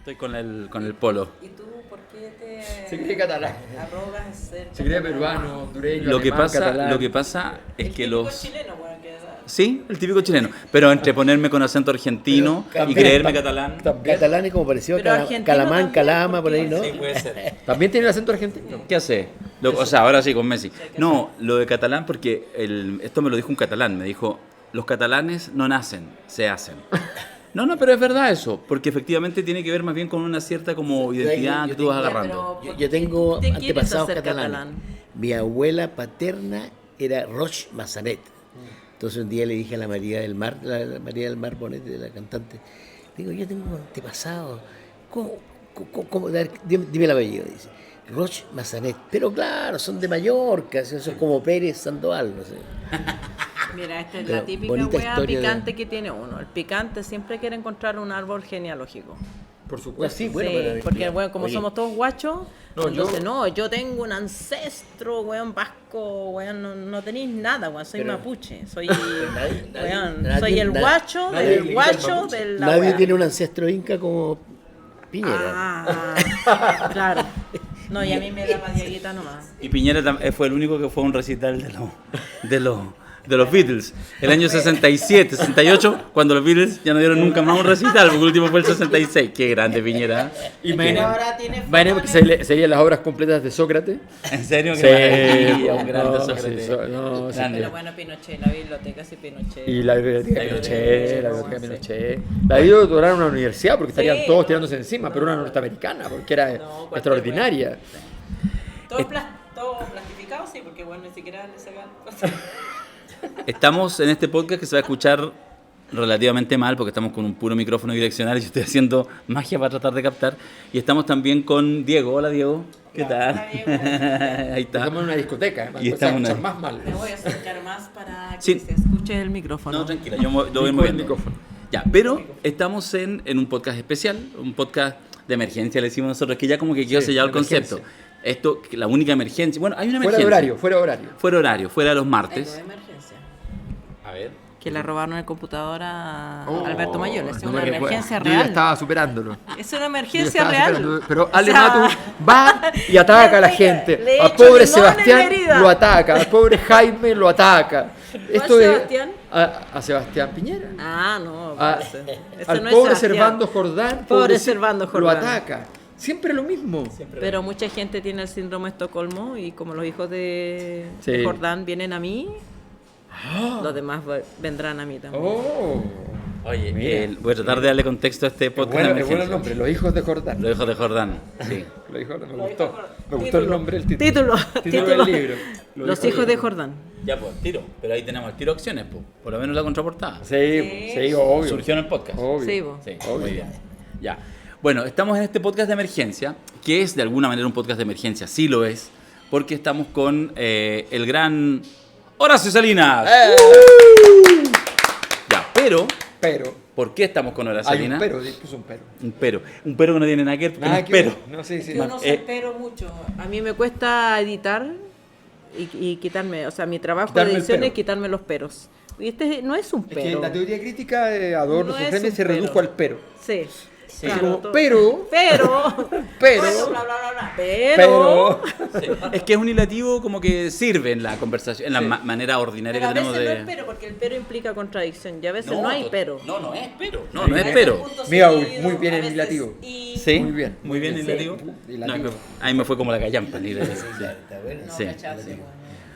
Estoy con el polo. ¿Y tú por qué te Se cree catalán. arrogas ser Se cree catalán? peruano, hondureño, Lo que alemán, pasa es El que típico los... chileno, bueno, que Sí, el típico chileno. Pero entre ponerme con acento argentino Pero y creerme catalán... También. Catalán y como pareció Pero argentino Calamán, también, Calama, ¿por por qué? ahí, ¿no? Sí, puede ser. También tiene el acento argentino. ¿Qué hace? O sea, ahora sí con Messi. No, lo de catalán porque esto me lo dijo un catalán. Me dijo, los catalanes no nacen, se hacen. No, pero es verdad eso, porque efectivamente tiene que ver más bien con una cierta como identidad que tú vas agarrando. Yo tengo ¿Por qué te quieres antepasados hacer catalanes. catalán? Mi abuela paterna era Roch Massanet. Entonces un día le dije a la María del Mar, la María del Mar Bonet, la cantante, digo, yo tengo antepasados. ¿Cómo? Dime el apellido, dice. Roch Massanet. Pero claro, son de Mallorca, eso es como Pérez Sandoval, no sé. Mira, esta es Pero la típica bonita wea historia picante que tiene uno. El picante siempre quiere encontrar un árbol genealógico. Por supuesto. Pues sí, bueno, Sí, pero- porque bueno, como Oye, somos todos guachos, No, entonces yo- yo tengo un ancestro, weón, vasco, weón, no tenéis nada, weón, soy mapuche, soy, weón, soy el guacho nadie del le quita el guacho mapuche. de la Nadie wea. tiene un ancestro inca como Piñera. Ah, claro. No, y a mí me da Dieguita nomás. Y Piñera fue el único que fue a un recital de los Beatles. El año 67, 68, cuando los Beatles ya no dieron nunca más un recital, porque el último fue el 66. Qué grande Piñera. Y Pero ahora tiene imagínate que serían las obras completas de Sócrates. ¿En serio? Sí, Qué un grande no, Sócrates. sí, no, sí. Grande. Pero bueno, Pinochet, la biblioteca sí Pinochet. Y la biblioteca de La Pinochet, la biblioteca biblioteca de de Pinochet. La dio doctorar en una universidad porque estarían Sí, todos no. tirándose encima, pero una norteamericana, porque era No, cualquier extraordinaria. Todo, todo plastificado, sí, porque bueno, ni siquiera le sacan. Estamos en este podcast que se va a escuchar relativamente mal porque estamos con un puro micrófono direccional y yo estoy haciendo magia para tratar de captar. Y estamos también con Diego. Hola Diego, ¿qué tal? Hola, Diego. Ahí está. Estamos en una discoteca, Y estamos en una- más mal. Me voy a acercar más para que Sí. se escuche el micrófono. No, tranquila, yo lo voy El moviendo. micrófono. Ya, pero estamos en un podcast especial, un podcast de emergencia, le decimos nosotros, que ya como que quedó Sí, sellado el de emergencia. concepto. Esto, que la única emergencia. Bueno, hay una Fuera emergencia. de horario, fuera de horario. Fuera de horario, fuera de los Tengo martes. emergencia. A ver. Que le robaron el computador a Oh, Alberto Mayor. Es no una me recuerdo. emergencia Yo ya real. estaba superándolo. Es una Yo emergencia estaba real. superando, pero O Ale sea, Matu va y ataca a la gente. le A echo pobre limón en Sebastián la herida. lo ataca, al pobre Jaime lo ataca. Esto es Sebastián? a Sebastián Piñera. Ah, no. A- parece. Ese al no es pobre Sebastián. Servando Jordán. Pobre pobreci- Servando Lo Jordán. ataca. Siempre lo mismo. Pero mucha gente tiene el síndrome de Estocolmo y como los hijos de Sí. Jordán vienen a mí, los demás vendrán a mí también. Oh. Oye, Mira. voy a tratar de darle contexto a este podcast. de Es bueno el emergencia. nombre, Los Hijos de Jordán. Los hijos de Jordán. Sí. Los hijos de- me Los gustó. hijos de- Me gustó el título. nombre, el título. Título. del libro. Los hijos de Jordán. Ya, pues, tiro. Pero ahí tenemos el tiro de acciones, pues. Por lo menos la contraportada. Sí, obvio. Surgió en el podcast. Obvio. Sí, vos. Sí, Obvio. muy bien. Ya. Bueno, estamos en este podcast de emergencia, que es de alguna manera un podcast de emergencia, sí lo es, porque estamos con el gran Horacio Salinas. Ya, pero, Pero. ¿por qué estamos con Horacio Hay un Salinas? pero, puso un pero. Un pero que no tiene nada que ver, porque no es pero. No, sí, sí. Yo no sé, pero mucho. A mí me cuesta editar y quitarme, o sea, mi trabajo Quitarme de el edición pero. es quitarme los peros. Y este no es un Es que pero. la teoría crítica de Adorno No es Sofrene un se pero. redujo al pero. Sí. Sí. claro, Como, todo- pero, Pero. pero, Bueno, bla, bla, bla, bla, pero. Sí. Es que es un hilativo como que sirve en la conversación, en la Sí. manera ordinaria Pero a que veces tenemos no de... es pero, porque el pero implica contradicción. Y a veces no, hay pero. No, no es pero. No, Sí. no es A veces pero. Punto Mira, seguido, muy bien a el veces hilativo. y- Sí. Muy bien. Muy bien Sí. hilativo. Hilativo. No, ahí me fue como la callampa. el hilativo. Está bueno. No, Sí. cachazo, Sí.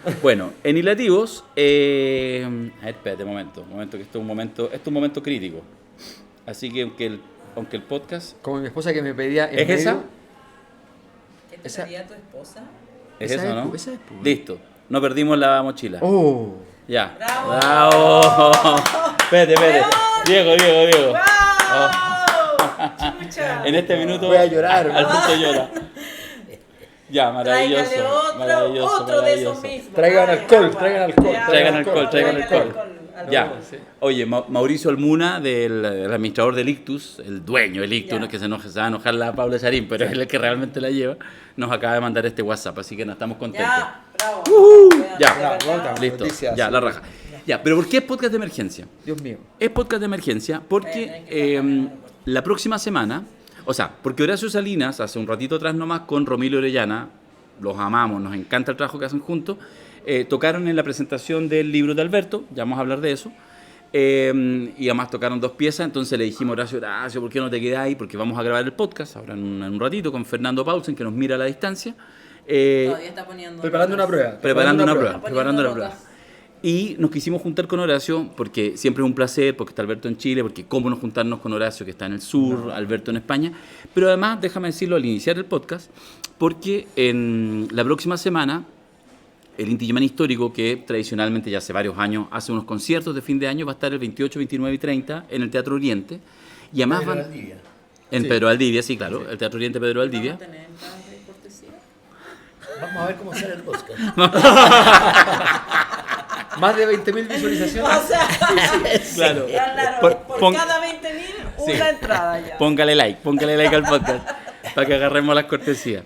bueno. Bueno, en hilativos, a ver, espérate un momento, que esto es un momento crítico. Así que aunque el podcast Como mi esposa que me pedía en ¿Es esa? medio- ¿Qué te Esa- pedía tu esposa? es Esa eso, es, ¿no? esa es, pues. Listo, no perdimos la mochila. Oh. Ya. ¡Bravo! ¡Bravo! Espérate. Diego. ¡Wow! ¡Chucha! En este minuto Voy a llorar. Alberto llora. Ya, maravilloso. Tráigale otro de esos maravilloso. mismos. Traigan Ay, alcohol, agua. traigan alcohol, Ya, Traigan alcohol. alcohol. Ya. Sí. Oye, Mauricio Almuna, del administrador del Ictus, el dueño del Ictus, Ya. no es que se va a enojar la Paula Charín, pero es el que realmente la lleva, nos acaba de mandar este WhatsApp, así que nos estamos contentos. Ya, bravo. Ya. De verdad. Bravo. Listo, Noticias. ya, la raja. Ya, pero ¿por qué es podcast de emergencia? Dios mío. Es podcast de emergencia porque la próxima semana, O sea, porque Horacio Salinas, hace un ratito atrás nomás, con Romilio Orellana, los amamos, nos encanta el trabajo que hacen juntos, tocaron en la presentación del libro de Alberto, ya vamos a hablar de eso, y además tocaron 2 piezas, entonces le dijimos a Horacio, ¿por qué no te quedas ahí? Porque vamos a grabar el podcast ahora en un ratito con Fernando Paulsen, que nos mira a la distancia. Todavía está poniendo... Preparando una prueba. Preparando una prueba. notas. Y nos quisimos juntar con Horacio porque siempre es un placer, porque está Alberto en Chile, porque cómo no juntarnos con Horacio que está en el sur, Alberto en España. Pero además, déjame decirlo al iniciar el podcast, porque en la próxima semana, el Inti Illimani Histórico, que tradicionalmente ya hace varios años hace unos conciertos de fin de año, va a estar el 28, 29 y 30 en el Teatro Oriente. Y además Pedro van... Valdivia. En Pedro Valdivia, sí, claro, el Teatro Oriente Pedro Valdivia. ¿Vamos a tener entradas de cortesía? Vamos a ver cómo sale el podcast. Más de 20.000 visualizaciones. O sea, Claro. por cada 20.000, una entrada ya. Póngale like al podcast para que agarremos las cortesías.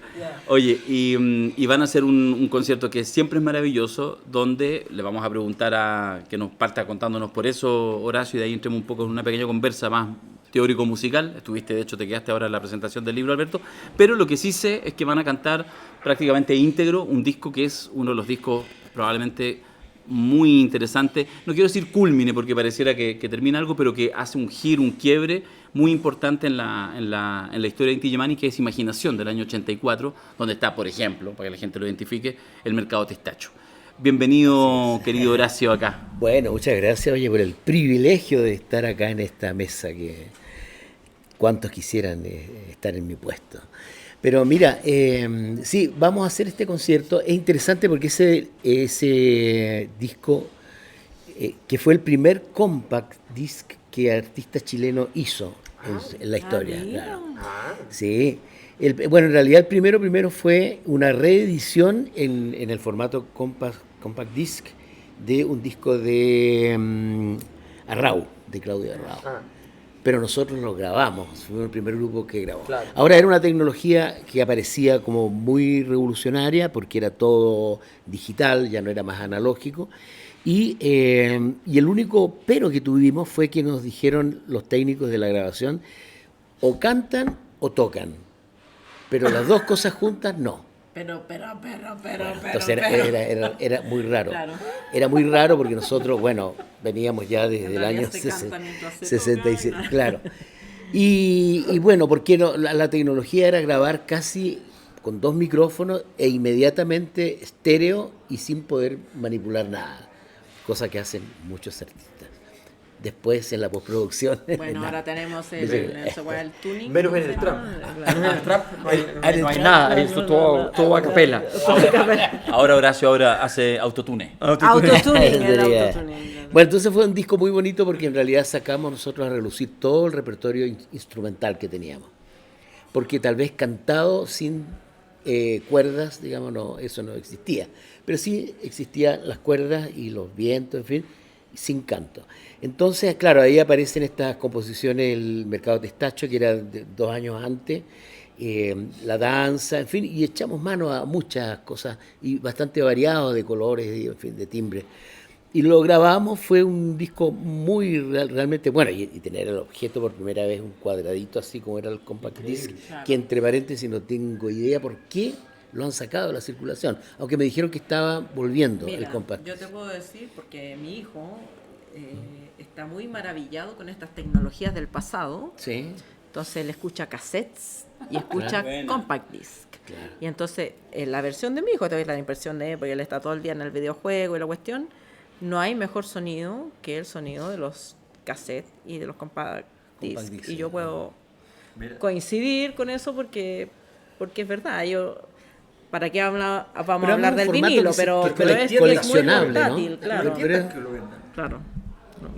Oye, y van a hacer un concierto que siempre es maravilloso, donde le vamos a preguntar a que nos parta contándonos por eso, Horacio, y de ahí entremos un poco en una pequeña conversa más teórico-musical. Estuviste, de hecho, te quedaste ahora en la presentación del libro, Alberto. Pero lo que sí sé es que van a cantar prácticamente íntegro un disco que es uno de los discos probablemente muy interesante, no quiero decir culmine porque pareciera que termina algo, pero que hace un giro, un quiebre muy importante en la historia de Inti Illimani, que es Imaginación, del año 84, donde está, por ejemplo, para que la gente lo identifique, el Mercado Testacho. Bienvenido, querido Horacio, acá. Bueno, muchas gracias, oye, por el privilegio de estar acá en esta mesa que cuantos quisieran estar en mi puesto. Pero mira, sí, vamos a hacer este concierto. Es interesante porque ese disco, que fue el primer compact disc que artista chileno hizo en la historia. Claro. Sí. Bueno, en realidad el primero fue una reedición en el formato compact disc de un disco de Arrau, de Claudio Arrau. Pero nosotros lo grabamos, fuimos el primer grupo que grabó. Claro. Ahora era una tecnología que aparecía como muy revolucionaria porque era todo digital, ya no era más analógico. Y el único pero que tuvimos fue que nos dijeron los técnicos de la grabación, o cantan o tocan, pero las dos cosas juntas no. Pero. Entonces era muy raro. Claro. Era muy raro porque nosotros, bueno, veníamos ya desde el año 67, claro. Y bueno, porque la tecnología era grabar casi con 2 micrófonos e inmediatamente estéreo y sin poder manipular nada, cosa que hacen muchos artistas. Después en la postproducción. Bueno, ahora tenemos el tuning. Menos en el trap. Claro. En el trap no hay nada, esto todo a capela. Ahora Horacio hace autotune. Autotuning. Bueno, entonces fue un disco muy bonito porque en realidad sacamos nosotros a relucir todo el repertorio instrumental que teníamos. Porque tal vez cantado sin cuerdas, digamos, no, eso no existía. Pero sí existían las cuerdas y los vientos, en fin, sin canto. Entonces, claro, ahí aparecen estas composiciones, el Mercado Testacho, que era de 2 años antes, la danza, en fin, y echamos mano a muchas cosas, y bastante variado de colores y, en fin, de timbre. Y lo grabamos, fue un disco muy realmente bueno, y tener el objeto por primera vez, un cuadradito así como era el compact disc, Claro. que entre paréntesis no tengo idea por qué lo han sacado de la circulación, aunque me dijeron que estaba volviendo el Mira, compact. yo te puedo decir, porque mi hijo está muy maravillado con estas tecnologías del pasado. Sí. Entonces él escucha cassettes y escucha Claro. compact disc. Claro. Y entonces en la versión de mi hijo, te doy la impresión de, porque él está todo el día en el videojuego y la cuestión, no hay mejor sonido que el sonido de los cassettes y de los compact disc. disc, Y yo sí. puedo coincidir con eso porque es verdad. ¿Para qué vamos a hablar del formato vinilo? que Pero que es muy coleccionable, portátil, ¿no? claro. Que lo vendan. Claro.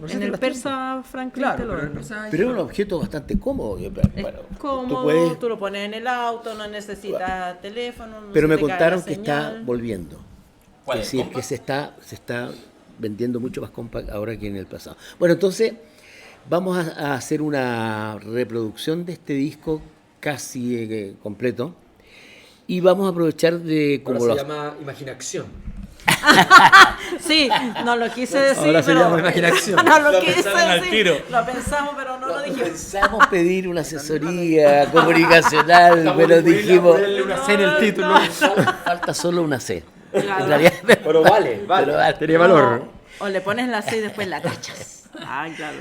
No sé En si el las persa, Franklin, te Claro, lo pero en venden. Versailles- Pero es un objeto bastante cómodo. Es Bueno, cómodo, tú lo pones en el auto, no necesitas teléfono. No Pero se me te cae contaron la que está señal. volviendo. ¿Cuál, Es decir, el que se está vendiendo mucho más compact ahora que en el pasado. Bueno, entonces vamos a hacer una reproducción de este disco casi completo y vamos a aprovechar de Ahora como se los... llama Imaginación. Sí, no lo quise decir. Ahora se pero- llama Imaginación. No lo Lo quise pensaron al decir. tiro. Lo pensamos, pero no lo dijimos. Pensamos pedir una asesoría comunicacional, pero dijimos, Ponerle una C en el título. falta solo una C. Claro. En realidad, Pero vale. Tenía valor. O le pones la C y después la tachas. Ah, claro.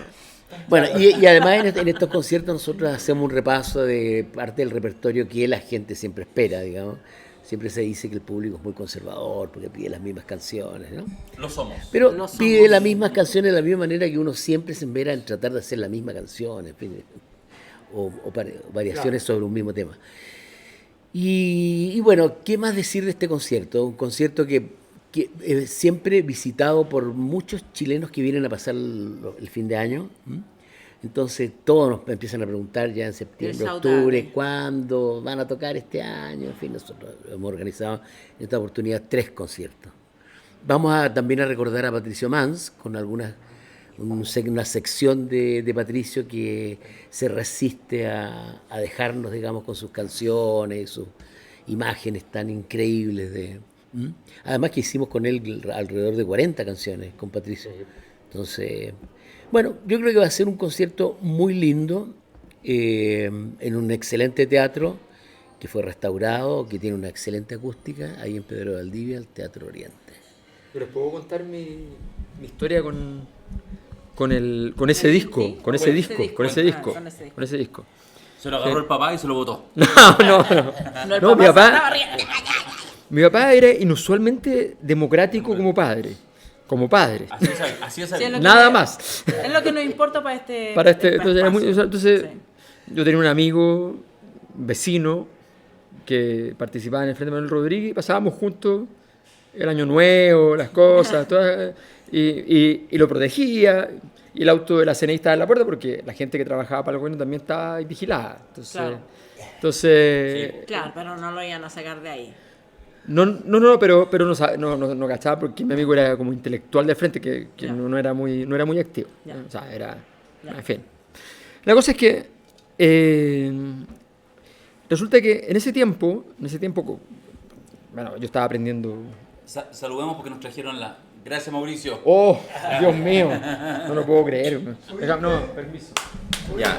bueno, y además en estos conciertos nosotros hacemos un repaso de parte del repertorio que la gente siempre espera, digamos. Siempre se dice que el público es muy conservador porque pide las mismas canciones, ¿no? Lo somos. Pero Lo somos. pide las mismas canciones de la misma manera que uno siempre se envera en tratar de hacer la misma canción, en fin, o variaciones sobre un mismo tema. Y bueno, ¿qué más decir de este concierto? Un concierto que es siempre visitado por muchos chilenos que vienen a pasar el fin de año. ¿M? Entonces todos nos empiezan a preguntar ya en septiembre, saudade. octubre, cuándo van a tocar este año. En fin, nosotros hemos organizado en esta oportunidad 3 conciertos. Vamos también a recordar a Patricio Mans con una sección de Patricio que se resiste a dejarnos, digamos, con sus canciones, sus imágenes tan increíbles. Además que hicimos con él alrededor de 40 canciones con Patricio. Entonces, bueno, yo creo que va a ser un concierto muy lindo en un excelente teatro que fue restaurado, que tiene una excelente acústica, ahí en Pedro de Valdivia, el Teatro Oriente. ¿Yo les puedo contar mi historia con ese disco? Sí, Con ese disco. Se lo agarró el papá y se lo botó. No, No, el No, mi papá se papá- estaba riendo. Mi papá era inusualmente democrático como padre. Así es. Sí, es lo que Nada me- más. Es lo que nos importa para este. Entonces, era muy- espacio. entonces, Sí. yo tenía un amigo, vecino, que participaba en el Frente Manuel Rodríguez y pasábamos juntos el Año Nuevo, las cosas, todas, y lo protegía. Y el auto de la CNI estaba en la puerta porque la gente que trabajaba para el gobierno también estaba vigilada. Claro. Entonces Claro, pero no lo iban a sacar de ahí. pero no cachaba porque mi amigo era como intelectual de frente que Ya. no era muy activo. Ya. O sea, Ya. en fin. La cosa es que resulta que en ese tiempo, bueno, yo estaba aprendiendo. Saludemos porque nos trajeron la... Gracias, Mauricio. ¡Oh, Dios mío! No lo puedo creer. No, permiso. Ya.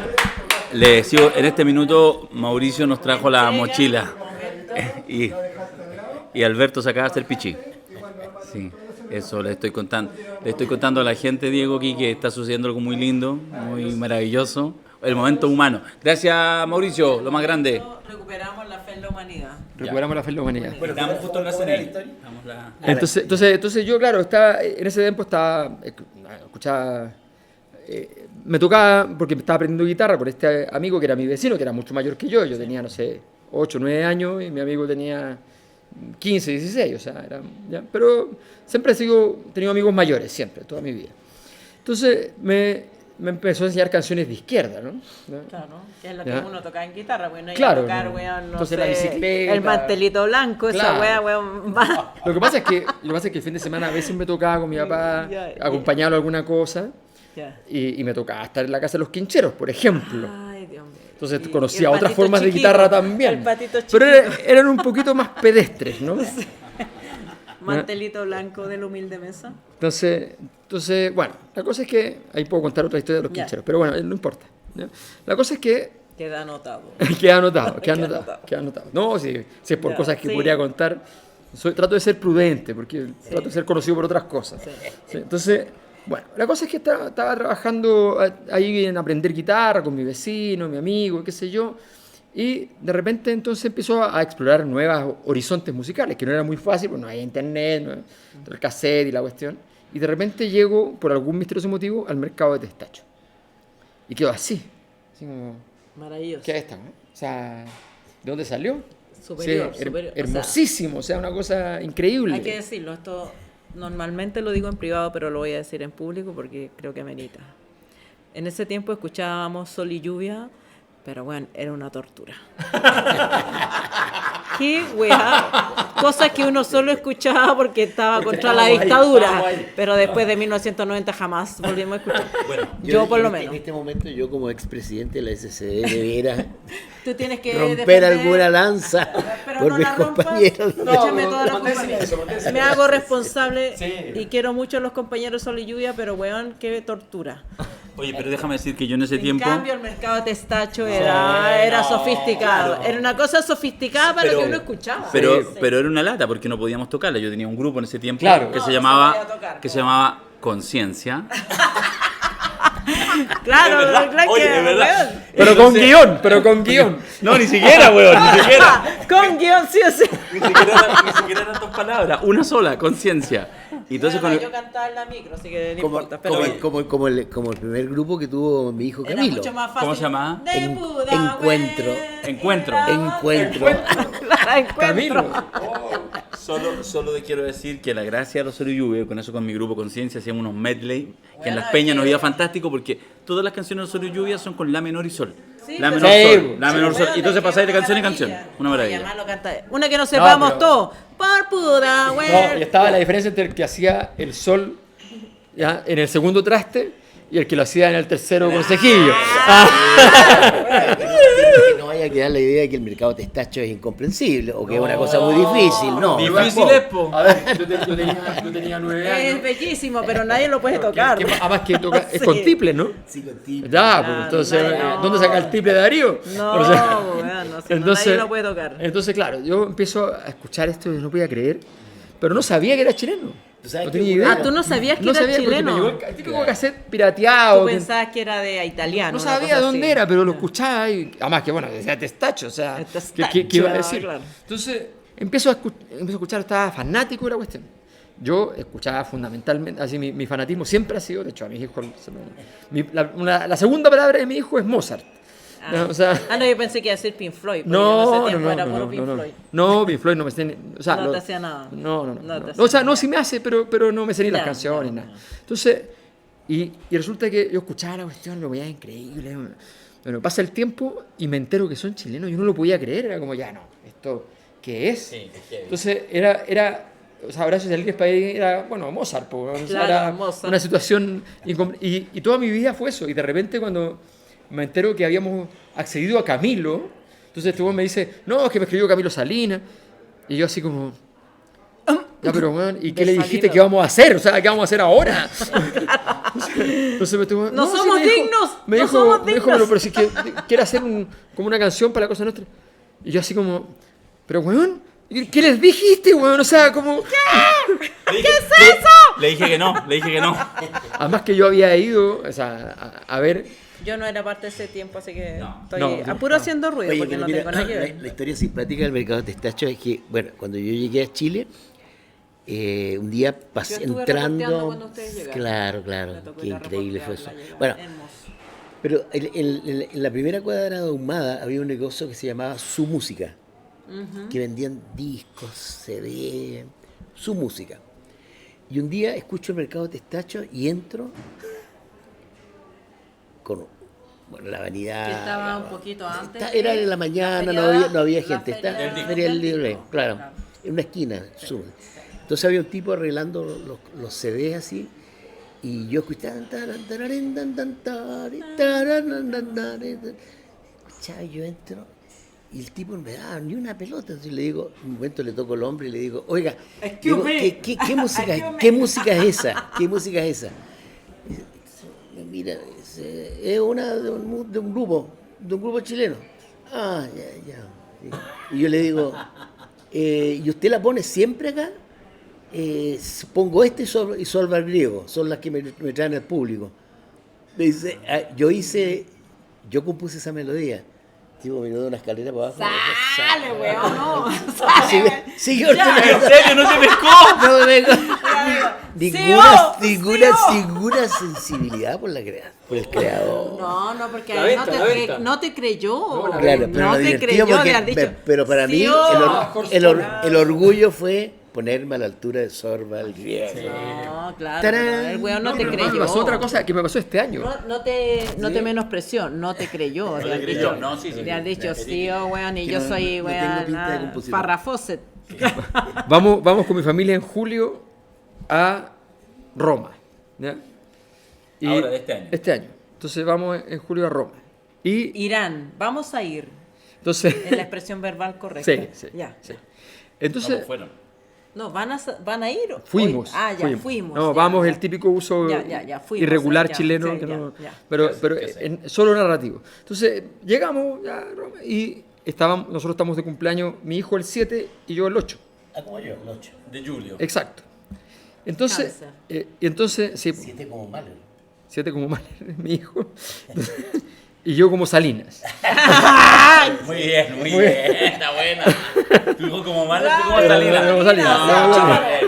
Le decía, en este minuto Mauricio nos trajo la mochila. Y Alberto se acaba de hacer pichí. Sí, eso le estoy contando. Le estoy contando a la gente, Diego, aquí que está sucediendo algo muy lindo, muy maravilloso. El momento humano. Gracias, Mauricio, lo más grande. Recuperamos la fe en la humanidad. Recuperamos la fe en la humanidad. Estamos justo en la CNI. Entonces yo, claro, en ese tiempo escuchaba, me tocaba, porque estaba aprendiendo guitarra por este amigo que era mi vecino, que era mucho mayor que yo tenía, no sé, 8, 9 años, y mi amigo tenía 15, 16, o sea, pero siempre he tenido amigos mayores, siempre, toda mi vida. Entonces me empezó a enseñar canciones de izquierda, ¿no? Claro, que es lo que Ya. uno toca en guitarra, bueno, iba Claro, a tocar, no. weón, no Entonces sé, la bicicleta. el mantelito blanco, esa Claro. wea, weón, va. Lo que pasa es que el fin de semana a veces me tocaba con mi papá Ya. acompañarlo a alguna cosa Ya. y me tocaba estar en la casa de los quincheros, por ejemplo. Ay, Dios mío. Entonces Y conocía el otras patito formas de chiquito, guitarra también. El patito Pero chiquito. eran un poquito más pedestres, ¿no? Mantelito blanco de la humilde mesa. Entonces, bueno, la cosa es que ahí puedo contar otra historia de los Ya. quincheros, pero bueno, no importa. ¿ya? La cosa es que Queda anotado. queda anotado. Queda anotado. No, si es por Ya, cosas que sí. podría contar, trato de ser prudente, porque trato de ser conocido por otras cosas. Sí, entonces, bueno, la cosa es que estaba trabajando ahí en aprender guitarra con mi vecino, mi amigo, qué sé yo, y de repente entonces empezó a explorar nuevos horizontes musicales, que no era muy fácil, porque no había internet, el cassette y la cuestión, y de repente llego, por algún misterioso motivo, al mercado de Testacho. Y quedo así como... Maravilloso. ¿Qué es esta? O sea, ¿de dónde salió? Superior, Sí, superior. O sea, hermosísimo, o sea, una cosa increíble. hay que decirlo, esto normalmente lo digo en privado, pero lo voy a decir en público porque creo que amerita. En ese tiempo escuchábamos Sol y Lluvia, pero bueno, era una tortura. Qué weá. Cosas que uno solo escuchaba porque estaba contra la dictadura, pero después de 1990 jamás volvimos a escuchar. Yo por lo menos. En este momento, yo como expresidente de la SCD debiera Tú tienes que romper defender- alguna lanza Pero por no mis la rompas. compañeros. Échame toda la culpa a mí. manténse Me hago responsable Sí. y quiero mucho a los compañeros Sol y Lluvia, pero weón, qué tortura. Oye, pero déjame decir que yo en ese En tiempo... cambio, el mercado de Testacho era no, sofisticado. claro. Era una cosa sofisticada para Pero- lo que uno escuchaba. Pero, Sí. pero era una lata porque no podíamos tocarla. Yo tenía un grupo en ese tiempo Claro. que No, se no llamaba se podía tocar, que se no. llamaba Conciencia. Claro, Es verdad. claro Oye, que, es verdad. weón. Pero con guión. No, ni siquiera, weón, ni siquiera. Con guión, sí o sí. Ni siquiera eran dos palabras, una sola, Conciencia. Y entonces Bueno, con yo cantaba en la micro, así que no Como, importa. Pero como el primer grupo que tuvo mi hijo era Camilo. mucho más fácil. ¿Cómo se llamaba? De En- Pudahuel. Encuentro. Encuentro. Encuentro. Encuentro. Camilo. Solo quiero decir que la gracia de Rosario Lluvia, con eso con mi grupo Conciencia, hacíamos unos medley, que en Bueno, Las Peñas es nos que- iba fantástico porque todas las canciones de Rosario Lluvia son con la menor y sol. Sí, La pero- menor Sí, sol, la sí, menor sol. Bueno, Y entonces es que pasáis de una canción en canción. maravilla. Una No, y maravilla. además lo canta- Una que no sepamos pero- todo. Por Pudahuel. No, y estaba la diferencia entre el que hacía el sol ¿ya? En el segundo traste y el que lo hacía en el tercero con cejillo. Que no vaya a quedar la idea de que el mercado testacho es incomprensible o que es una cosa muy difícil. No, Difícil tampoco. es, po. A ver, yo tenía 9 Es años. bellísimo, pero nadie lo puede tocar. Además que toca, es Sí. con triple, ¿no? Sí, con tiple. Ya, pues, Claro, entonces, no. ¿dónde saca el triple de Darío? No, O sea, bueno, si no, nadie lo puede tocar. Entonces, claro, yo empiezo a escuchar esto y no podía creer, pero no sabía que era chileno. ¿Tú sabes No qué tenía ocurre? idea. Ah, tú no sabías que No era sabía porque chileno. me llegó el típico cassette pirateado. Tú que- pensabas que era de italiano. no una sabía cosa dónde así. era, pero lo Ya. escuchaba y además que bueno, decía Testacho, o sea, Testacho, ¿qué iba a decir? claro. Entonces, empiezo a escuchar, estaba fanático de la cuestión. Yo escuchaba fundamentalmente, así mi fanatismo siempre ha sido, de hecho a mis hijos, la segunda palabra de mi hijo es Mozart. Ah. O sea, No, yo pensé que iba a ser Pink Floyd. Porque en no, ese no, tiempo no, era puro no, Pink no, Floyd. no, Pink Floyd no me sé, o sea, No te hacía nada. No, No te no. hacía O sea, no, nada. sí me hace, pero no me sé ni las Ya, canciones, no, nada. no. Entonces, y resulta que yo escuchaba la cuestión, lo veía increíble. Bueno, pasa el tiempo y me entero que son chilenos. Yo no lo podía creer, era como, ya no, ¿esto qué es? Sí, qué heavy. Entonces, era o sea, Horacio Salguero País era, bueno, Mozart, po, o sea, Claro, era Mozart. una situación y toda mi vida fue eso. Y de repente cuando me entero que habíamos accedido a Camilo, entonces este güey me dice, no, es que me escribió Camilo Salinas. Y yo así como, ya, pero weón, ¿y qué De le dijiste Salinas. que vamos a hacer? O sea, ¿qué vamos a hacer ahora? Entonces me estuvo, No sí, somos me dijo- dignos, Me no dijo, somos me dijo, dignos. pero si quiere hacer como una canción para la cosa nuestra. Y yo así como, pero weón, ¿qué les dijiste, weón? O sea, como... ¿Qué es eso? Le dije que no, le dije que no. Además que yo había ido, o sea, a ver... Yo no era parte de ese tiempo, así que estoy No, a puro no. haciendo ruido Oye, porque pero no mira, tengo nada que ver. la historia simpática del mercado testacho es que, bueno, cuando yo llegué a Chile, un día pasé Yo estuve reporteando entrando. cuando ustedes llegaron. Claro, Me claro, tocó qué ir a increíble fue eso. reportear la Bueno, llegada. Hermoso. pero en la primera cuadra de Ahumada había un negocio que se llamaba Su Música, que vendían discos, CD, su música. Y un día escucho el mercado testacho y entro con bueno, la vanidad. Que estaba un poquito antes. Era en la mañana, feria no había la gente. feria Está del Feria del disco. Libre, claro. En una esquina. Entonces había un tipo arreglando los CDs así. Y yo escuchaba. Escuchaba, yo entro. Y el tipo no me daba ni una pelota. Entonces le digo, en un momento le toco el hombro y le digo, oiga, digo, ¿qué música es esa? ¿Qué música es esa? Y mira, es una de un grupo chileno. Ah, ya. Y yo le digo, ¿y usted la pone siempre acá? Pongo este y Solva el griego, son las que me traen al público. Me dice, yo compuse esa melodía. Tipo, me dio de una escalera para abajo. Sale, weón, no. Siguió ¿En serio? ¿No se pescó? No me Sí, ninguna sensibilidad por el creador. No, porque La ahí venta, la venta. no te creyó. No, Claro, pero no lo te divertido creyó porque- de haber dicho. pero para mí sí, el orgullo fue ponerme a la altura de Sorba el griego. No, claro. ¡Tarán! pero el weón no te pero creyó. me pasó otra cosa que me pasó este año. No te menospreció, no te creyó. te creyó, no, sí. Le has dicho, sí, weón, y Que yo no- soy, no tengo weón, pinta de compositor. Farrafoset. Vamos con mi familia en julio a Roma. ¿ya? Ahora, de este año. Este año. Entonces vamos en julio a Roma. Y Irán, vamos a ir. entonces... Es la expresión verbal correcta. Sí. Ya. Entonces, ¿Cómo fueron? No, van a ir. Fuimos. Fuimos. No, ya, vamos, ya. el típico uso Ya, fuimos, irregular ya, chileno, sí, que ya, no- ya. pero solo narrativo. Entonces, llegamos ya, y nosotros estamos de cumpleaños, mi hijo el 7 y yo el 8. Ah, como yo, el 8. De Julio. Exacto. Entonces, sí, 7 como malo. 7 como mal, mi hijo. Y yo como Salinas. Muy bien, muy bien. Está buena. Tu hijo como malo, tú como Claro, Salinas. como Salinas.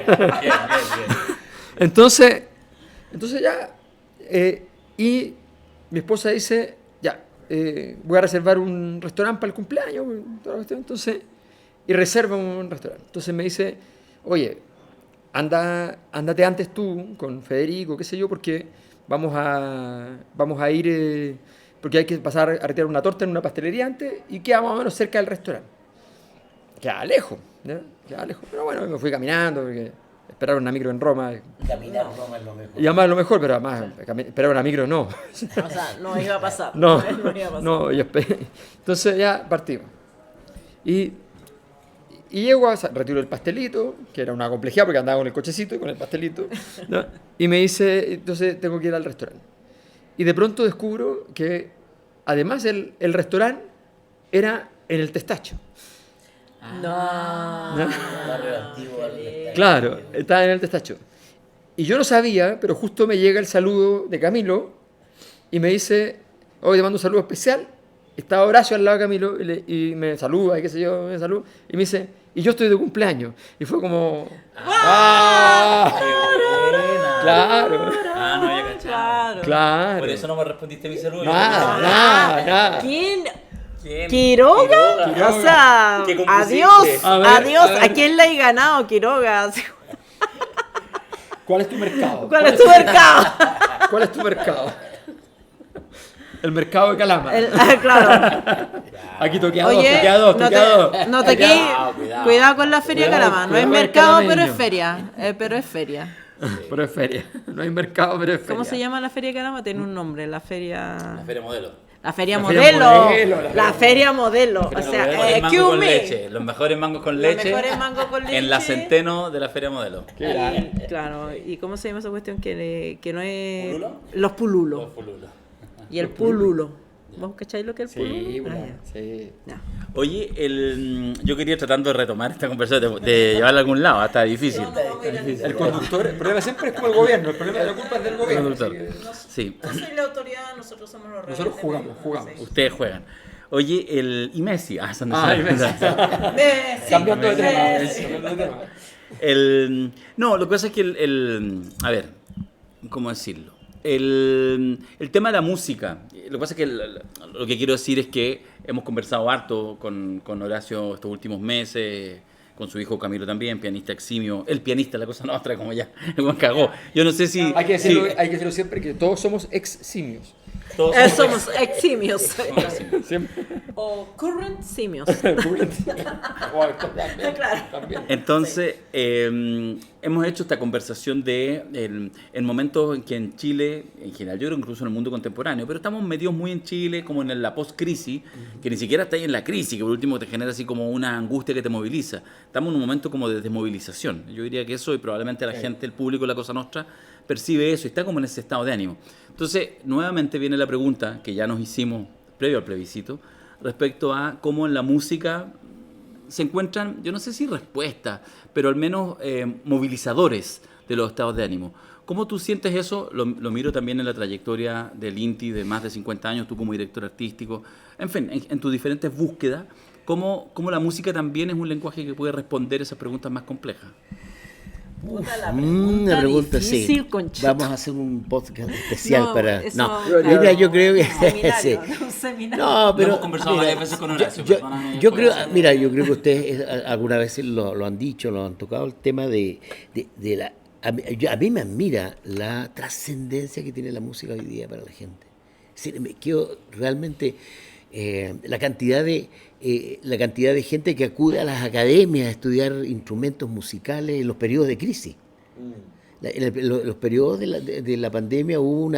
Bien, bien, bien. Entonces ya, y mi esposa dice, ya, voy a reservar un restaurante para el cumpleaños, toda la cuestión. Entonces, y reserva un restaurante. Entonces me dice, oye, ándate antes tú con Federico, qué sé yo, porque vamos a ir, porque hay que pasar a retirar una torta en una pastelería antes y queda más o menos cerca del restaurante. Queda lejos, ¿no? Queda lejos. Pero bueno, me fui caminando, porque esperar una micro en Roma. Caminar Roma es lo mejor. Y además es lo mejor, pero además esperar una micro no. O sea, no iba a pasar. No, No iba a pasar. no, entonces ya partimos. Y llego, retiro el pastelito, que era una complejidad porque andaba con el cochecito y con el pastelito, ¿no? Y me dice, entonces tengo que ir al restaurante. Y de pronto descubro que además el restaurante era en el Testacho. No. Barrio antiguo al Testacho. Claro, estaba en el Testacho. Y yo no sabía, pero justo me llega el saludo de Camilo y me dice, hoy te mando un saludo especial. Estaba Horacio al lado de Camilo y me saluda, y qué sé yo, me saluda. Y me dice, y yo estoy de cumpleaños. Y fue como, ¡ah! Buena. Claro, Ah, no había cachado. claro. Por eso no me respondiste mi saludo. Nada. ¿Quién? ¿Quién? ¿Quiroga? Quiroga. O sea, ¿Qué compusiste? adiós. A ver, Adiós. a ver. ¿A quién le hay ganado, Quiroga? ¿Cuál es tu mercado? ¿Cuál es tu mercado? ¿Cuál es tu mercado? El mercado de Calama. Claro. Aquí toqué a dos, Oye, toqué a dos, toqué a dos. no te cuidado con la feria de Cuidado, Calama. No es cuidado con el mercado, pero calameño. es feria. Pero es feria. Pero es feria. No hay mercado, pero es feria. ¿Cómo se llama la feria de Calama? Tiene un nombre. La feria. La feria modelo. La feria La feria modelo. modelo, La feria modelo. O Los sea, mejores mangos excuse con me. leche. Los mejores mangos con Los leche. mejores mangos con leche. En la Centeno de la feria modelo. Claro. ¿Y cómo se llama esa cuestión que no es. ¿Pululo? Los pululos. Los pululos. Y el pululo. ¿Vos cacháis lo que es el pululo? Sí, Ah, bueno, ya. sí. Ya. Oye, yo quería ir tratando de retomar esta conversación, de llevarla a algún lado, está difícil. El conductor, el problema siempre es como el gobierno, el problema de la culpa es del gobierno. Conductor. así Sí, Yo soy la autoridad, nosotros somos los que nosotros jugamos. ustedes juegan. Oye, y Messi. Ah, son de Ah, y Messi. Cambiando de tema. Cambiando de tema. No, lo que pasa es que a ver, ¿cómo decirlo? El tema de la música. Lo que pasa es que lo que quiero decir es que hemos conversado harto con Horacio estos últimos meses, con su hijo Camilo también, pianista eximio. El pianista, la cosa nuestra, como ya, el buen cagó. Yo no sé si... Hay que decirlo siempre que todos somos ex simios. todos Somos eximios. Siempre. O current simios. O actualmente, Claro. también. Entonces, hemos hecho esta conversación de el momento en que en Chile, en general, yo creo incluso en el mundo contemporáneo, pero estamos metidos muy en Chile, como en la post-crisis, que ni siquiera está ahí en la crisis, que por último te genera así como una angustia que te moviliza. Estamos en un momento como de desmovilización. Yo diría que eso, y probablemente la gente, el público, la cosa nostra, percibe eso y está como en ese estado de ánimo. Entonces, nuevamente viene la pregunta que ya nos hicimos previo al plebiscito, respecto a cómo en la música se encuentran, yo no sé si respuestas, pero al menos movilizadores de los estados de ánimo. ¿Cómo tú sientes eso? Lo miro también en la trayectoria del INTI de más de 50 años, tú como director artístico, en fin, en tus diferentes búsquedas, ¿cómo la música también es un lenguaje que puede responder esas preguntas más complejas? Una pregunta difícil, sí. Conchito. Vamos a hacer un podcast especial No, para. eso- No, claro. mira, yo creo que. Seminario, sí. un seminario. No, pero. hemos conversado varias veces con Horacio, perdóname, yo creo, Horacio. mira, yo creo que ustedes alguna vez lo han dicho, lo han tocado, el tema de la. A mí me admira la trascendencia que tiene la música hoy día para la gente. Es decir, me quedo realmente. La cantidad de gente que acude a las academias a estudiar instrumentos musicales en los periodos de crisis. Los periodos de la pandemia hubo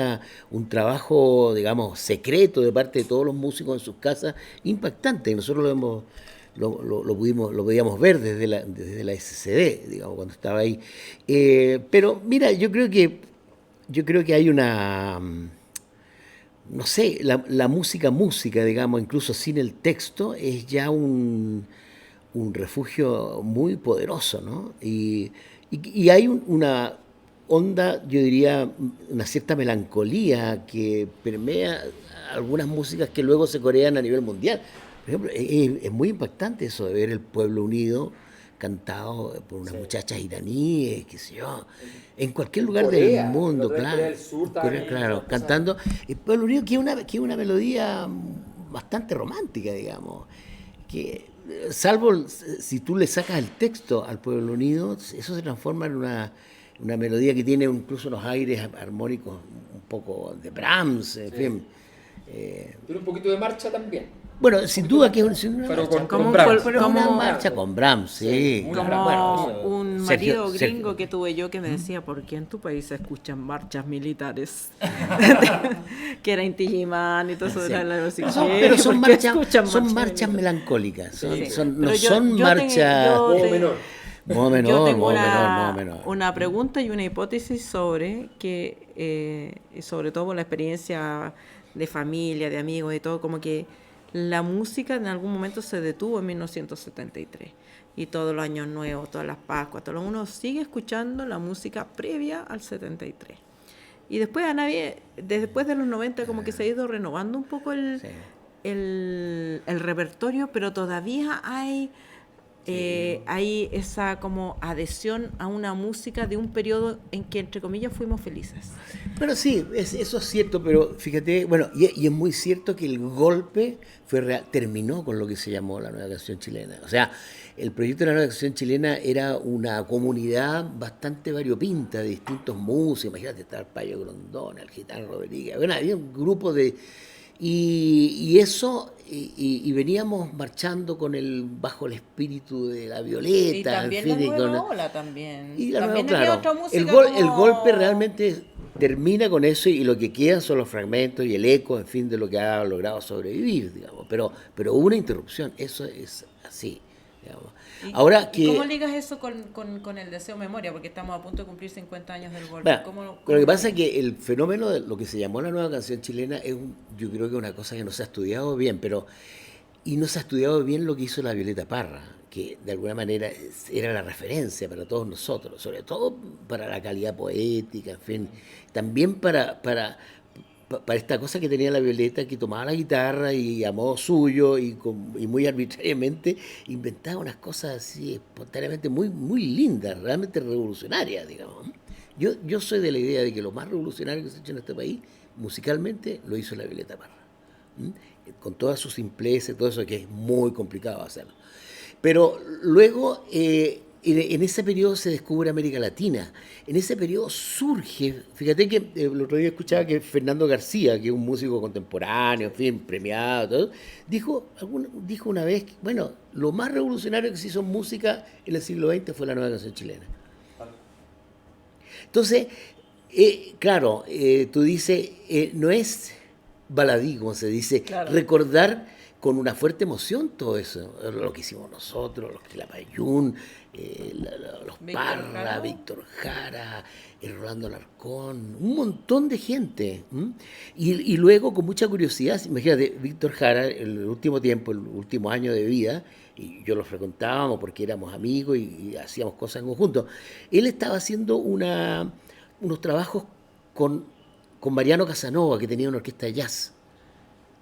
un trabajo, digamos, secreto de parte de todos los músicos en sus casas, impactante. Nosotros lo podíamos ver desde la SCD, digamos, cuando estaba ahí. Pero mira, yo creo que hay una, no sé, la música, digamos, incluso sin el texto, es ya un refugio muy poderoso, ¿no? Y hay una onda, yo diría, una cierta melancolía que permea algunas músicas que luego se corean a nivel mundial. Por ejemplo, es muy impactante eso de ver el pueblo unido cantado por unas muchachas iraníes, qué sé yo, en cualquier lugar Corea, del mundo, Corea claro. del Sur también, Claro, o sea, cantando. El pueblo unido, que es una melodía bastante romántica, digamos, que salvo si tú le sacas el texto al pueblo unido, eso se transforma en una melodía que tiene incluso unos aires armónicos un poco de Brahms, en fin. Tiene un poquito de marcha también. Bueno, sin duda que es una Pero marcha. con Como un Brahms. col- Pero una como- marcha con Brahms, sí. muy claro. Como Bueno, eso, un Sergio- marido Sergio- gringo que tuve yo que me decía, ¿por qué en tu país se escuchan marchas militares? Que era Inti Illimani y todo eso. Sí. Era la música. Pero son ¿Por qué escuchan marchas militares? melancólicas, Sí. no Pero son yo marchas... Modo menor. Modo menor, yo tengo modo menor. una pregunta y una hipótesis sobre que, sobre todo por la experiencia de familia, de amigos y todo, como que la música en algún momento se detuvo en 1973 y todos los años nuevos, todas las Pascuas, uno sigue escuchando la música previa al 73. Y después después de los 90 como que se ha ido renovando un poco el repertorio, pero todavía hay esa como adhesión a una música de un periodo en que, entre comillas, fuimos felices. Bueno, sí, eso es cierto, pero fíjate, bueno, y es muy cierto que el golpe terminó con lo que se llamó la Nueva Canción Chilena. O sea, el proyecto de la Nueva Canción Chilena era una comunidad bastante variopinta de distintos músicos. Imagínate, estaba el Payo Grondona, el Gitano Rodríguez, bueno, había un grupo de... Y eso, y veníamos marchando bajo el espíritu de la Violeta. Y también en fin, la y nueva con- ola también. Y la También nueva, había claro. otra música El como- golpe realmente termina con eso y lo que quedan son los fragmentos y el eco, en fin, de lo que ha logrado sobrevivir, digamos. Pero hubo una interrupción, eso es así, digamos. Ahora ¿Y cómo que... ligas eso con el deseo memoria? Porque estamos a punto de cumplir 50 años del golpe. Bueno, ¿Cómo lo que pasa es que el fenómeno de lo que se llamó la nueva canción chilena yo creo que es una cosa que no se ha estudiado bien, y no se ha estudiado bien lo que hizo la Violeta Parra, que de alguna manera era la referencia para todos nosotros, sobre todo para la calidad poética, en fin, también para esta cosa que tenía la Violeta, que tomaba la guitarra y a modo suyo y muy arbitrariamente inventaba unas cosas así espontáneamente muy, muy lindas, realmente revolucionarias, digamos. Yo soy de la idea de que lo más revolucionario que se ha hecho en este país, musicalmente, lo hizo la Violeta Parra. Con toda su simpleza y todo eso, que es muy complicado hacerlo. Pero luego, en ese periodo se descubre América Latina. En ese periodo surge, fíjate que el otro día escuchaba que Fernando García, que es un músico contemporáneo, en fin, premiado, todo, dijo una vez, bueno, lo más revolucionario que se hizo en música en el siglo XX fue la nueva canción chilena. Entonces, claro, tú dices, no es baladí, como se dice, Claro. recordar con una fuerte emoción todo eso, lo que hicimos nosotros, los Quilapayún, los Víctor Parra, Jara. Víctor Jara, el Rolando Alarcón, un montón de gente. Y luego, con mucha curiosidad, imagínate, Víctor Jara, en el último tiempo, el último año de vida, y yo lo frecuentábamos porque éramos amigos y hacíamos cosas en conjunto, él estaba haciendo unos trabajos con Mariano Casanova, que tenía una orquesta de jazz.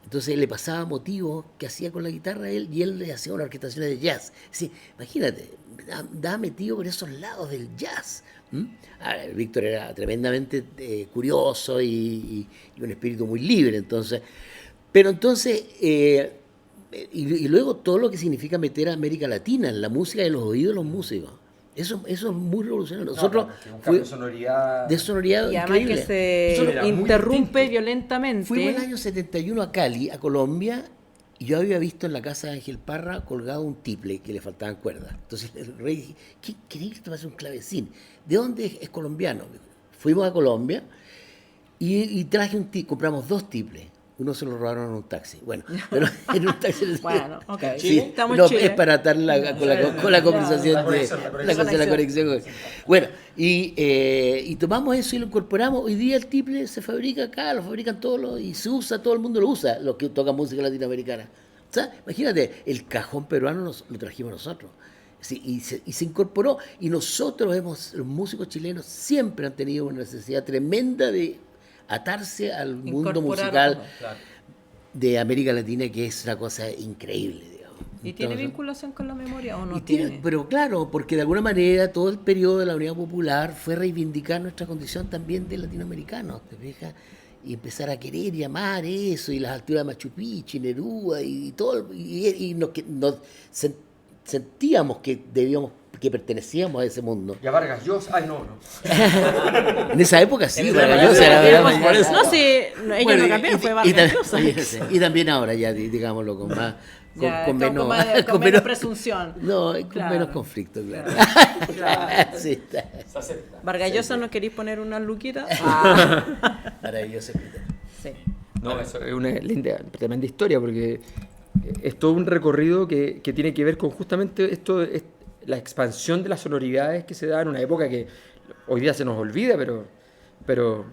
Entonces él le pasaba motivos que hacía con la guitarra a él y él le hacía unas orquestaciones de jazz. Sí, imagínate, estaba metido por esos lados del jazz. Víctor era tremendamente curioso y un espíritu muy libre. Entonces, pero entonces, y luego todo lo que significa meter a América Latina en la música y en los oídos de los músicos. Eso es muy revolucionario. Nosotros un cambio de sonoridad. de sonoridad Y además increíble. que Eso se era muy interrumpe distinto. violentamente. Fuimos el año 71 a Cali, a Colombia, y yo había visto en la casa de Ángel Parra colgado un tiple que le faltaban cuerdas. Entonces el rey dije, ¿qué queréis que te pase un clavecín? ¿De dónde es colombiano? Fuimos a Colombia y traje compramos 2 tiples. Uno se lo robaron en un taxi. Bueno, pero en un taxi. Bueno, ok. Sí, Estamos no, en Chile. es para atar con la conversación la conexión. Bueno, y tomamos eso y lo incorporamos. Hoy día el tiple se fabrica acá, lo fabrican todos y se usa, todo el mundo lo usa, los que tocan música latinoamericana. O sea, imagínate, el cajón peruano lo trajimos nosotros. Sí, y se incorporó. Y nosotros los músicos chilenos siempre han tenido una necesidad tremenda de atarse al mundo musical de América Latina, que es una cosa increíble, digamos. ¿Y tiene Entonces, vinculación con la memoria o no y tiene? Pero claro, porque de alguna manera todo el periodo de la Unidad Popular fue reivindicar nuestra condición también de latinoamericanos, ¿te fijas? Y empezar a querer y amar eso, y las alturas de Machu Picchu, y Neruda, y todo, y nos sentíamos que pertenecíamos a ese mundo. Y a Vargas Llosa, ay no. En esa época sí, Vargas Llosa era No, sí, ellos no cambiaron, fue Vargas Llosa. Y también ahora ya, digámoslo, con más... Con menos, menos presunción. No, con Claro. menos conflicto, claro. Claro. Sí, está. Vargas Llosa, ¿no queréis poner una luquita? Maravilloso. Sí. No, eso es una linda, tremenda historia, porque es todo un recorrido que tiene que ver con justamente esto, la expansión de las sonoridades que se da en una época que hoy día se nos olvida, pero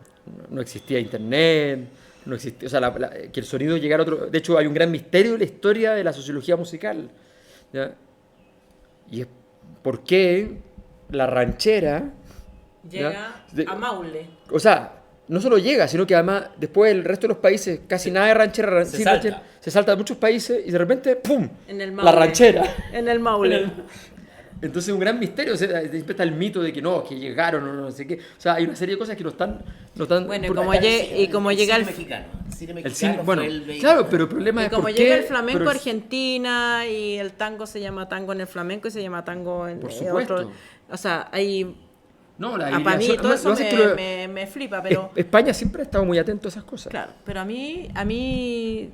no existía internet, no existía, o sea, que el sonido llegara a otro... De hecho, hay un gran misterio en la historia de la sociología musical, ¿ya? Y es por qué la ranchera... Llega ¿ya? a Maule. O sea, no solo llega, sino que además después el resto de los países, casi nada de ranchera, Se sin salta. ranchera, se salta de muchos países y de repente, ¡pum!, En el la Maule. ranchera. En el Maule. Entonces un gran misterio, o sea, siempre está el mito de que no, que llegaron o no sé qué. O sea, hay una serie de cosas que no están... Bueno, y por- como llega el... mexicano. El cine el mexicano cine, bueno, fue el vehículo. claro, pero el problema Y es como por llega qué, el flamenco pero a Argentina y el tango se llama tango en el flamenco y se llama tango en Por supuesto. otro... O sea, hay... No, la Para mí hibridación- todo eso lo que pasa es que me flipa, pero... España siempre ha estado muy atento a esas cosas. Claro, pero a mí,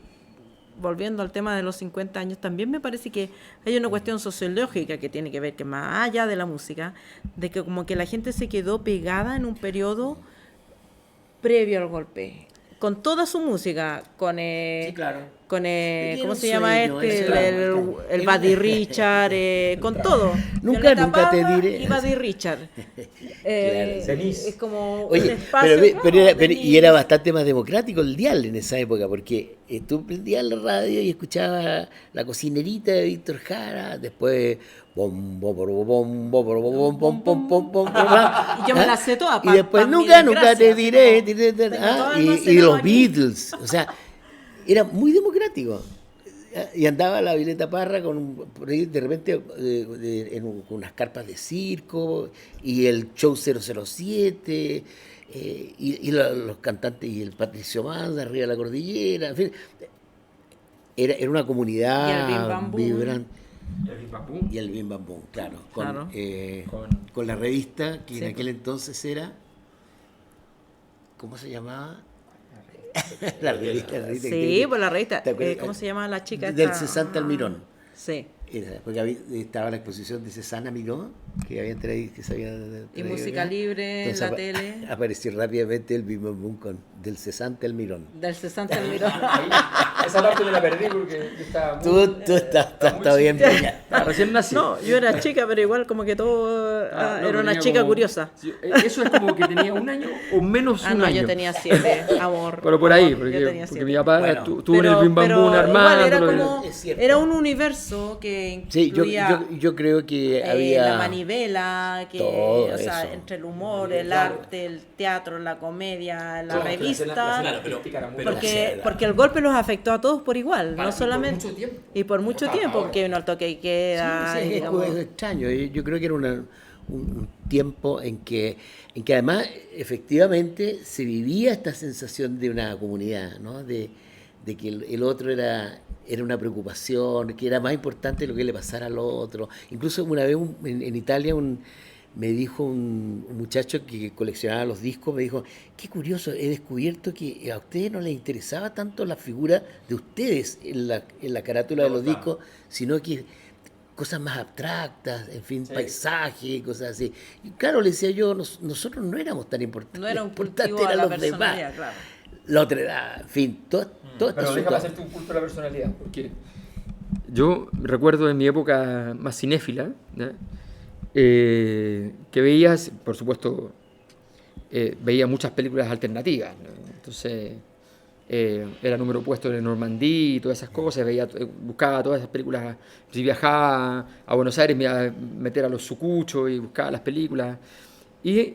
volviendo al tema de los 50 años, también me parece que hay una cuestión sociológica que tiene que ver, que más allá de la música, de que como que la gente se quedó pegada en un periodo previo al golpe, con toda su música, con... Sí, claro. con Era ¿cómo un se llama sueño, este? claro. El Buddy Richard, con todo. Nunca Violeta te Parra diré. Y Buddy Richard. Denise. Es como un Oye, espacio. y era bastante más democrático el dial en esa época, porque tú prendías la radio y escuchabas La Cocinerita de Víctor Jara, después bom, bom, bom, bom, bom, bom, bom, bom, bom, bom, bom, Y yo me la sé toda, y después pa' mi nunca desgracia, te así diré, como tengo todo y almacenado los aquí. Beatles, o sea, era muy democrático. Y andaba la Violeta Parra por ahí de repente con unas carpas de circo y el show 007 y los cantantes y el Patricio Manda arriba de la cordillera, en fin, era una Y el Bim comunidad Bam Boom. vibrante. El Bim Bam Boom. Y el Bim Bam Boom, claro, Claro. con la revista que Sí, en aquel entonces era, ¿cómo se llamaba? La revista Sí, pues la revista. ¿Te acuerdas? ¿Cómo se llama la chica? Del esta? Cesante Almirón. Sí. Porque estaba la exposición de César Miró, que habían traído, que se había Y traído música acá. libre en Entonces la tele. Apareció rápidamente el Bim Bam Boom del Cesante Almirón. Del Cesante Almirón. Esa parte me la perdí porque yo estaba muy... Tú estás bien pillado. Recién nací. No, yo era chica, pero igual como que todo Ah, no, era una tenía chica como- curiosa. Sí, eso es como que tenía un año o menos Ah, un no, año. yo tenía 7, amor. Pero por ahí, Amor, yo porque tenía mi 7. papá Bueno, tuvo en el Bim Bam Boom igual armado. era como Es cierto. era un universo que Sí, incluía yo creo que había... la manivela, que todo o sea, eso. entre el humor, el arte, el teatro, la comedia, la revista, porque el golpe los afectó a todos por igual, no solamente mucho tiempo. y por mucho tiempo, porque vino el toque y queda, Sí, y es digamos, extraño. Yo creo que era un tiempo en que además efectivamente se vivía esta sensación de una comunidad, ¿no? De que el otro era una preocupación, que era más importante lo que le pasara al otro. Incluso una vez en Italia me dijo un muchacho que coleccionaba los discos, me dijo, qué curioso, he descubierto que a ustedes no les interesaba tanto la figura de ustedes en la carátula de los discos, sino que cosas más abstractas, en fin, paisajes, cosas así. Y claro, le decía yo, nosotros no éramos tan importantes. no era un importante cultivo a eran la los demás. personalidad, claro. Notre Dame, en fin, todo este Pero asunto. déjame hacerte un culto a la personalidad, porque yo recuerdo en mi época más cinéfila, ¿ya? Que veías, por supuesto, veía muchas películas alternativas, ¿no? Entonces era número puesto en Normandía y todas esas cosas, buscaba todas esas películas. Si viajaba a Buenos Aires me iba a meter a los sucuchos y buscaba las películas. Y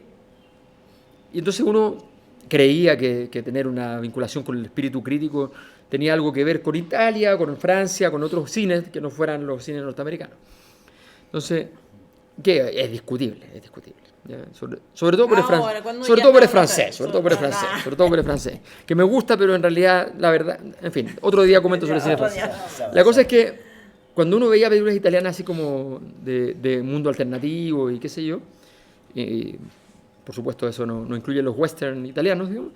entonces uno creía que tener una vinculación con el espíritu crítico tenía algo que ver con Italia, con Francia, con otros cines que no fueran los cines norteamericanos. Entonces, que es discutible. ¿Ya? Sobre todo por el francés, sobre todo por el francés, que me gusta, pero en realidad, la verdad, en fin, otro día comento sobre el cine francés. La cosa es que cuando uno veía películas italianas así como de mundo alternativo y qué sé yo, y, por supuesto eso no incluye los western italianos, digamos,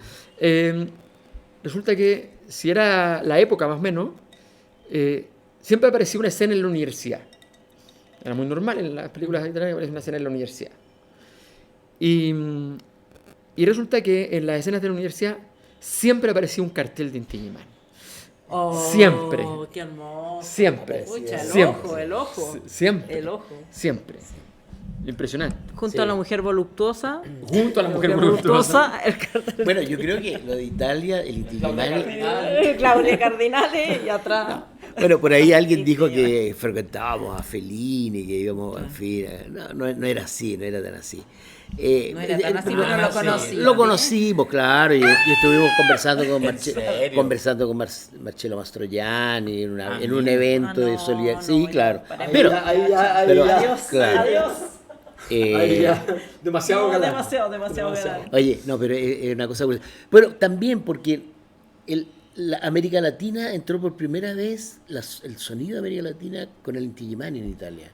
resulta que si era la época más o menos, siempre aparecía una escena en la universidad. Era muy normal en las películas italianas aparecía una escena en la universidad. Y resulta que en las escenas de la universidad siempre aparecía un cartel de Inti Illimani. Siempre. ¡Qué hermoso! Siempre. Pucha, Siempre. el ojo. Siempre. El ojo. Siempre. Impresionante. Junto a la mujer voluptuosa. Junto a la mujer voluptuosa. El cartel. Bueno, yo creo que lo de Italia, el Inti Illimani. Claudia Cardinale y atrás. Bueno, por ahí alguien dijo que frecuentábamos a Fellini, que íbamos, en fin. No era así, no era tan así. No era tan así, pero lo conocí. Lo conocimos, claro, y estuvimos conversando con Marcello Mastroianni en un evento de solidaridad. Sí, claro. Pero, Adiós. claro. Adiós. Demasiado galán. Demasiado galán. Oye, no, pero es una cosa curiosa. Bueno, también porque la América Latina entró por primera vez, el sonido de América Latina con el Inti Illimani en Italia.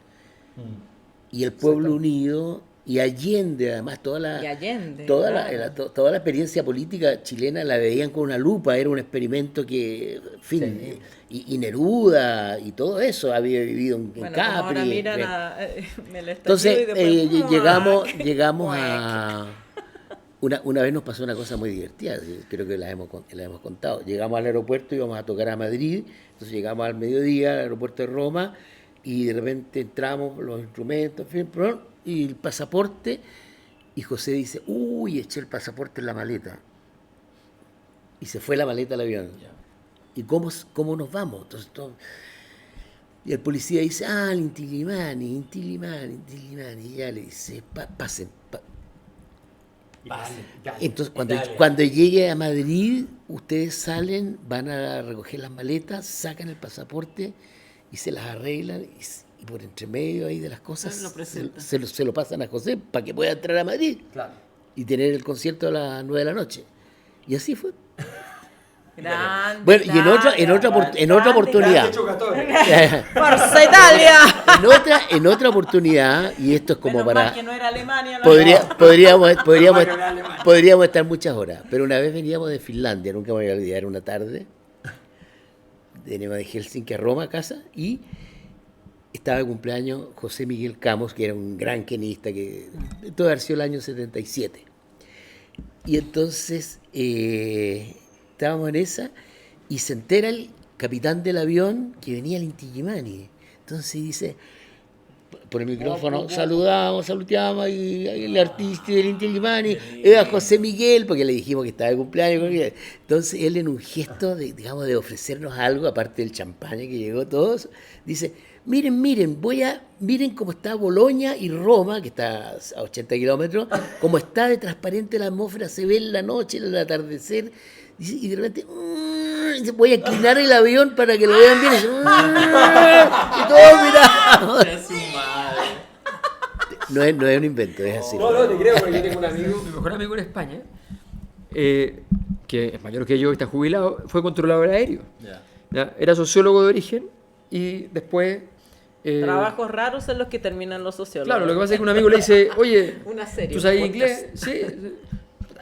Y el pueblo unido, y Allende, además, toda la experiencia política chilena la veían con una lupa, era un experimento que, en fin, y Neruda y todo eso había vivido en Capri. Ahora miran entonces, llegamos a... Una vez nos pasó una cosa muy divertida, creo que la hemos contado. Llegamos al aeropuerto, íbamos a tocar a Madrid, entonces llegamos al mediodía al aeropuerto de Roma y de repente entramos los instrumentos, en fin, y el pasaporte, y José dice, uy, eché el pasaporte en la maleta. Y se fue la maleta al avión. ¿Y cómo nos vamos? Entonces, y el policía dice, el Inti Illimani. Y ya le dice, pasen. Entonces, cuando llegue a Madrid, ustedes salen, van a recoger las maletas, sacan el pasaporte y se las arreglan y por entre medio ahí de las cosas se lo pasan a José para que pueda entrar a Madrid y tener el concierto a las 9 de la noche. Y así fue. Grande, bueno, y en otra oportunidad. ¡Forza Italia! En otra oportunidad, y esto es como Menos para... mal que no era Alemania. Podríamos estar muchas horas, pero una vez veníamos de Finlandia, nunca me voy a olvidar, una tarde, veníamos de Helsinki a Roma a casa, y estaba de cumpleaños José Miguel Camos, que era un gran quenista, que todo ha sido el año 77. Y entonces estábamos en esa, y se entera el capitán del avión que venía el Inti Illimani. Entonces dice, por el micrófono, saludamos y el artista del Inti Illimani era José Miguel, porque le dijimos que estaba de cumpleaños. Entonces él, en un gesto de ofrecernos algo, aparte del champaña que llegó todos, dice, miren cómo está Boloña y Roma, que está a 80 kilómetros, como está de transparente la atmósfera, se ve en la noche, en el atardecer, y de repente voy a inclinar el avión para que lo vean bien, y todos miramos. No es un invento, es así. No, te creo, porque yo tengo un amigo, mi mejor amigo en España, que es mayor que yo, está jubilado, fue controlador aéreo. ¿Ya? Era sociólogo de origen y después... Trabajos raros son los que terminan los sociólogos. Claro, lo que pasa es que un amigo le dice, oye, una serie, ¿tú sabes un inglés? Sí,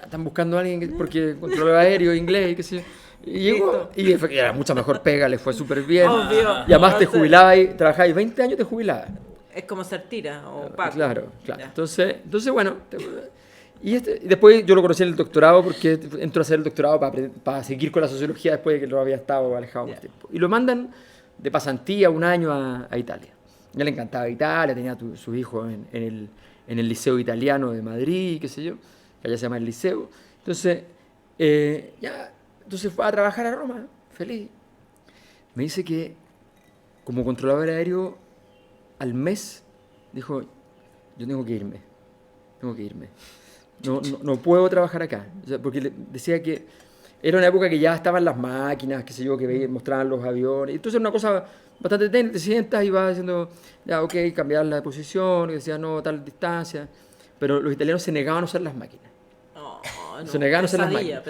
están buscando a alguien porque controlador aéreo, inglés, qué sé yo. Y llegó, y era mucha mejor pega, le fue súper bien. Obvio. Y además te jubilabas y trabajabas 20 años, te jubilabas. Es como ser tira o Paco. Claro. Entonces bueno, Y después yo lo conocí en el doctorado porque entró a hacer el doctorado para seguir con la sociología después de que lo había estado alejado por tiempo. Y lo mandan de pasantía un año a Italia. Ya le encantaba Italia, tenía su hijo en el Liceo Italiano de Madrid, qué sé yo, que allá se llama el Liceo. Entonces, entonces fue a trabajar a Roma, feliz. Me dice que como controlador aéreo al mes dijo, yo tengo que irme. No puedo trabajar acá. O sea, porque decía que era una época que ya estaban las máquinas, qué sé yo, que mostraban los aviones. Entonces era una cosa bastante técnica, te sientas y vas diciendo, ya, ok, cambiar la posición, y decía, no, tal distancia. Pero los italianos se negaban a usar las máquinas. Se negaban a usar las máquinas.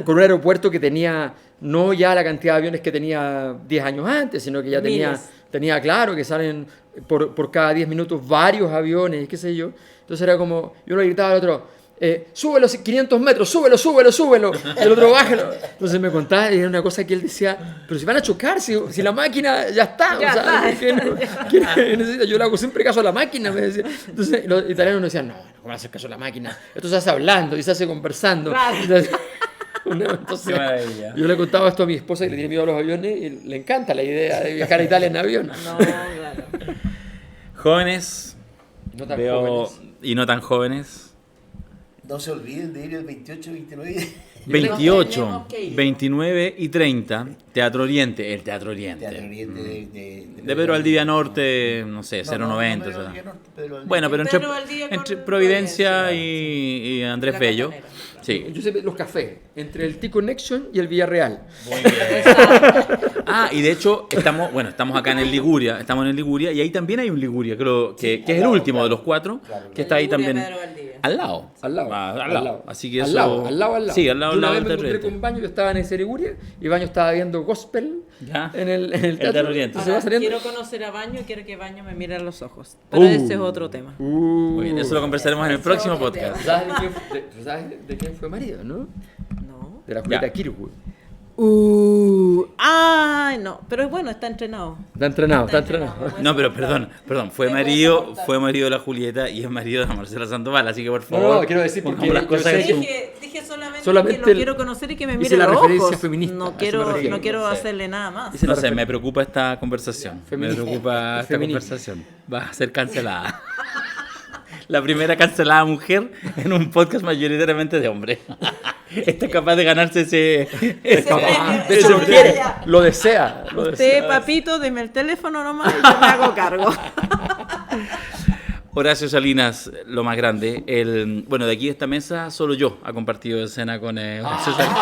Con un aeropuerto que tenía, no ya la cantidad de aviones que tenía 10 años antes, sino que ya tenía claro que salen por cada 10 minutos varios aviones, qué sé yo. Entonces era como, yo le gritaba al otro, súbelo 500 metros, súbelo. Y el otro, bájalo. Entonces me contaba, y era una cosa que él decía, pero si van a chocar, si la máquina ya está. ¿Qué necesita? Yo le hago siempre caso a la máquina, me decía. Entonces los italianos nos decían, no, ¿cómo van a hacer caso a la máquina? Esto se hace hablando y se hace conversando. Claro. Entonces, yo le contaba esto a mi esposa, que le tiene miedo a los aviones, y le encanta la idea de viajar a Italia en avión. No, claro. Jóvenes, No tan veo, jóvenes. y no tan jóvenes. No se olviden de ir el 28, 29. 28, tenemos que ir. 29 y 30, Teatro Oriente, el Teatro Oriente. Teatro Oriente De Pedro Valdivia Norte, no sé, 090. o sea. Bueno, pero Pedro Valdivia entre con Providencia Providencia. y Andrés La Bello. Costanera. Sí. Yo sé los cafés, entre el T-Connection y el Villarreal. Ah, y de hecho estamos acá en el Liguria, y ahí también hay un Liguria, creo que es el último de los 4, que está ahí Liguria, también. Pedro Valdivia. Al lado. Al lado. Al lado. Así que al eso. lado. Sí, al lado, Yo una al lado vez me del encontré Teatro con Baño, yo estaba en ese Liguria, y Baño estaba viendo gospel Ya. en el Teatro Teatro Oriente. Entonces va Ahora, saliendo. quiero conocer a Baño y quiero que Baño me mire a los ojos. Pero ese es otro tema. Muy bien, eso lo conversaremos en el próximo otro podcast. ¿Sabes de quién fue marido, no? No. De la Julieta Ya. Kirkwood. Ay, no. Pero bueno, está entrenado. Está entrenado. No, pero perdón, fue marido de la Julieta y es marido de la Marcela Sandoval, así que por favor. No, quiero decir pongamos porque las cosas yo en sé su- Dije Solamente que lo quiero conocer y que me hice mire la a los referencia ojos. feminista, a No eso quiero, me refiero. no quiero Sí. hacerle nada más. Hice No la sé, refer- me preocupa esta conversación. Feminista. Me preocupa esta Feminismo. conversación. Va a ser cancelada. La primera mujer en un podcast mayoritariamente de hombres. Está capaz de ganarse ese. Es capaz. De hecho, lo quiere, lo desea. Usted, papito, deme el teléfono nomás y yo me hago cargo. Horacio Salinas, lo más grande. Bueno, de aquí de esta mesa, solo yo ha compartido escena con Horacio Salinas.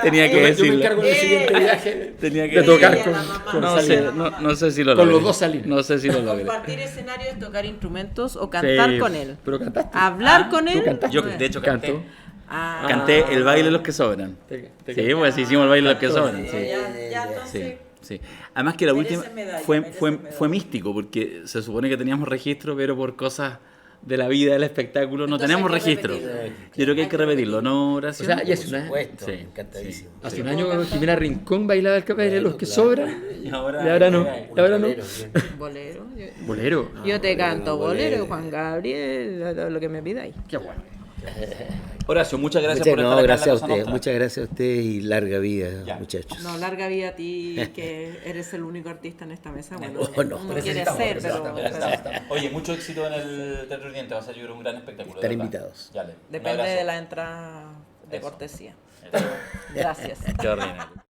Tenía que Yo me decirlo. encargo en el siguiente viaje Tenía que de tocar Ella, con, la mamá. con No Salinas. sé, no sé si lo Con logré. los dos Salinas. No sé si lo logré. Compartir escenario es tocar instrumentos o cantar Sí, con él. Pero cantaste. Hablar con él. cantaste. Yo, no es. de hecho, canté. Canto. Ah, Canté el baile de los que sobran. Sí, pues hicimos el baile de los que sobran. Sí. ya Sí, entonces. sí. Además que la Merece última medalla, fue, merece fue, medalla. fue místico, porque se supone que teníamos registro, pero por cosas de la vida, del espectáculo, no Entonces tenemos hay que registro. repetirlo. Yo creo que hay que repetirlo, ¿no, O Horacio? sea, y es Por una. supuesto, Sí, encantadísimo. Hace un año Jimena Rincón bailaba el baile de los que sobran. Y ahora, Y ahora no. Y ahora no. Bolero. Bolero. Yo te canto bolero. bolero, Juan Gabriel, lo que me pidáis. Qué bueno. Horacio, muchas gracias Muchas, por estar no, acá en gracias La a Cosa ustedes. Nostra. Muchas gracias a ustedes y larga vida, Ya. muchachos. No, larga vida a ti, que eres el único artista en esta mesa. Bueno, Oh, no. uno quiere ser, pero Oye, mucho éxito en el Teatro Oriente, va a ser yo creo un gran espectáculo. Están de verdad. invitados. Dale, un depende abrazo. de la entrada de Eso. cortesía. Eso. Gracias. Qué ordinario.